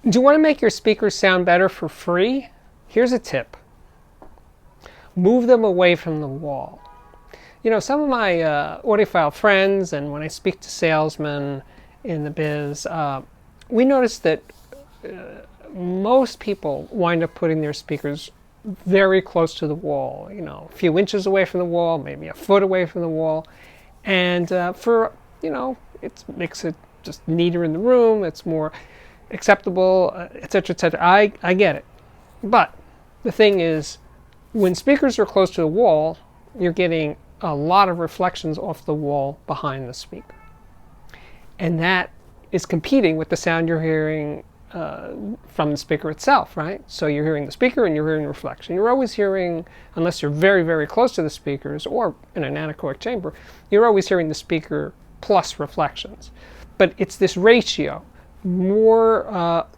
Do you want to make your speakers sound better for free? Here's a tip. Move them away from the wall. Some of my audiophile friends, and when I speak to salesmen in the biz, we notice that most people wind up putting their speakers very close to the wall, a few inches away from the wall, maybe a foot away from the wall. And it makes it just neater in the room, it's more acceptable, etc., etc. I get it. But the thing is, when speakers are close to the wall, you're getting a lot of reflections off the wall behind the speaker. And that is competing with the sound you're hearing from the speaker itself, right? So you're hearing the speaker and you're hearing reflection. You're always hearing, unless you're very, very close to the speakers or in an anechoic chamber, you're always hearing the speaker plus reflections. But it's this ratio. More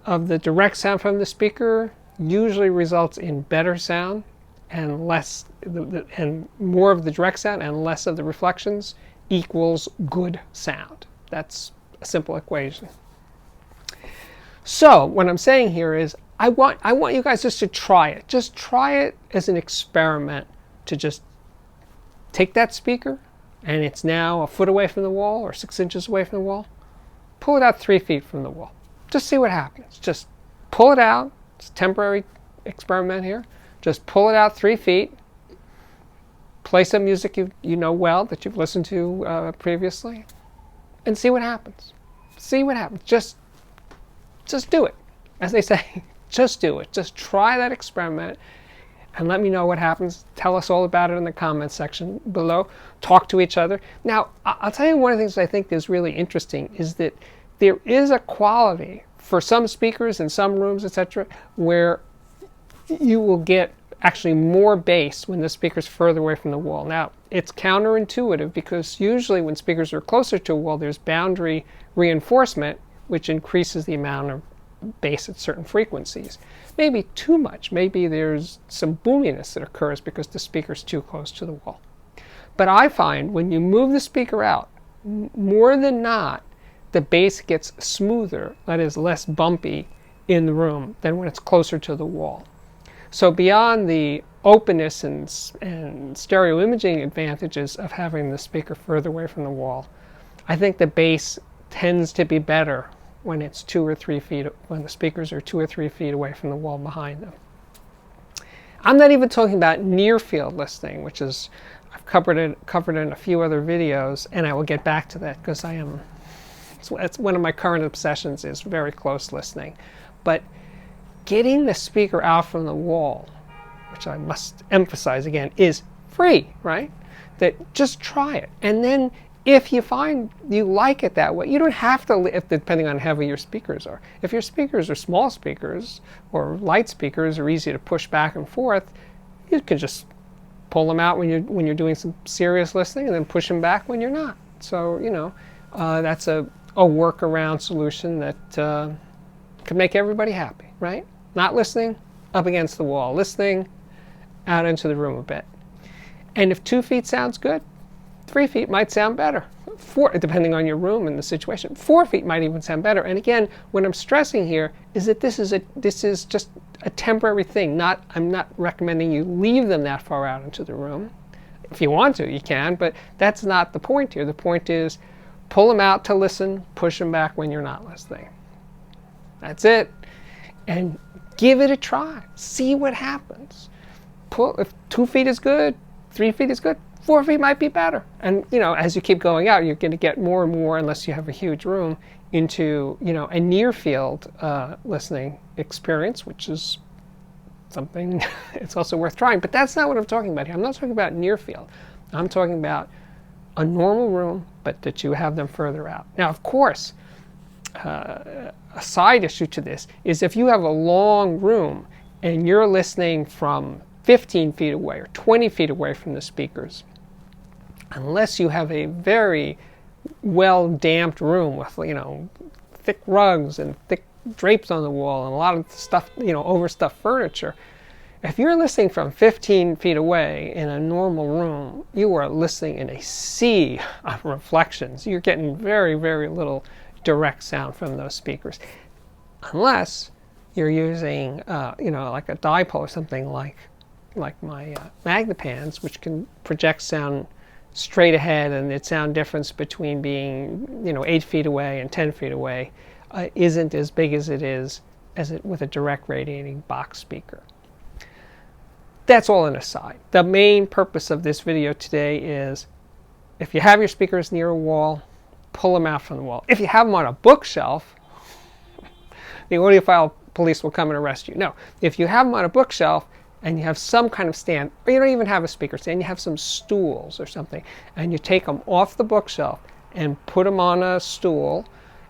of the direct sound from the speaker usually results in better sound, and more of the direct sound and less of the reflections equals good sound. That's a simple equation. So what I'm saying here is I want you guys just to try it. Just try it as an experiment to just take that speaker, and it's now a foot away from the wall or 6 inches away from the wall. Pull it out 3 feet from the wall. Just see what happens. Just pull it out. It's a temporary experiment here. Just pull it out 3 feet. Play some music you know well that you've listened to previously, and see what happens. See what happens. Just do it. As they say, just do it. Just try that experiment and let me know what happens. Tell us all about it in the comments section below. Talk to each other. Now, I'll tell you one of the things I think is really interesting is that there is a quality for some speakers in some rooms, etc., where you will get actually more bass when the speaker's further away from the wall. Now, it's counterintuitive because usually when speakers are closer to a wall, there's boundary reinforcement, which increases the amount of bass at certain frequencies. Maybe too much. Maybe there's some boominess that occurs because the speaker's too close to the wall. But I find when you move the speaker out, more than not, the bass gets smoother, that is less bumpy in the room than when it's closer to the wall. So beyond the openness and stereo imaging advantages of having the speaker further away from the wall, I think the bass tends to be better when it's 2 or 3 feet, when the speakers are 2 or 3 feet away from the wall behind them. I'm not even talking about near field listening, which is I've covered in a few other videos, and I will get back to that because it's one of my current obsessions is very close listening. But getting the speaker out from the wall, which I must emphasize again, is free, right? That just try it. And then if you find you like it that way, you don't have to, depending on how heavy your speakers are. If your speakers are small speakers or light speakers are easy to push back and forth, you can just pull them out when you're doing some serious listening and then push them back when you're not. So, that's a workaround solution that can make everybody happy, right? Not listening, up against the wall. Listening, out into the room a bit. And if 2 feet sounds good, 3 feet might sound better. 4, depending on your room and the situation. 4 feet might even sound better. And again, what I'm stressing here is that this is just a temporary thing. I'm not recommending you leave them that far out into the room. If you want to, you can, but that's not the point here. The point is pull them out to listen, push them back when you're not listening. That's it. And give it a try. See what happens. If 2 feet is good, 3 feet is good, 4 feet might be better. And as you keep going out, you're going to get more and more, unless you have a huge room, into a near field listening experience, which is something it's also worth trying. But that's not what I'm talking about here. I'm not talking about near field. I'm talking about a normal room, but that you have them further out. Now, of course, a side issue to this is if you have a long room and you're listening from 15 feet away or 20 feet away from the speakers, unless you have a very well damped room with thick rugs and thick drapes on the wall and a lot of stuff, overstuffed furniture, if you're listening from 15 feet away in a normal room, you are listening in a sea of reflections. You're getting very, very little direct sound from those speakers. unless you're using, like a dipole or something like my Magnepans, which can project sound straight ahead, and its sound difference between being 8 feet away and 10 feet away isn't as big as it is with a direct radiating box speaker. That's all an aside. The main purpose of this video today is, if you have your speakers near a wall, pull them out from the wall. If you have them on a bookshelf, the audiophile police will come and arrest you. No, if you have them on a bookshelf and you have some kind of stand, or you don't even have a speaker stand, you have some stools or something, and you take them off the bookshelf and put them on a stool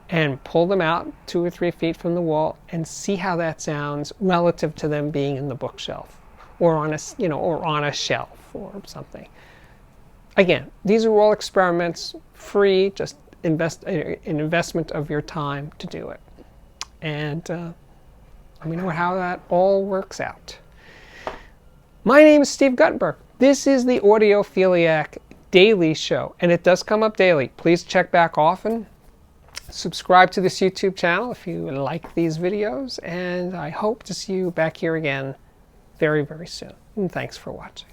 and pull them out 2 or 3 feet from the wall and see how that sounds relative to them being in the bookshelf or on a shelf or something. Again, these are all experiments, free, just an investment of your time to do it. And let me know how that all works out. My name is Steve Guttenberg. This is the Audiophiliac Daily Show, and it does come up daily. Please check back often. Subscribe to this YouTube channel if you like these videos, and I hope to see you back here again very, very soon. And thanks for watching.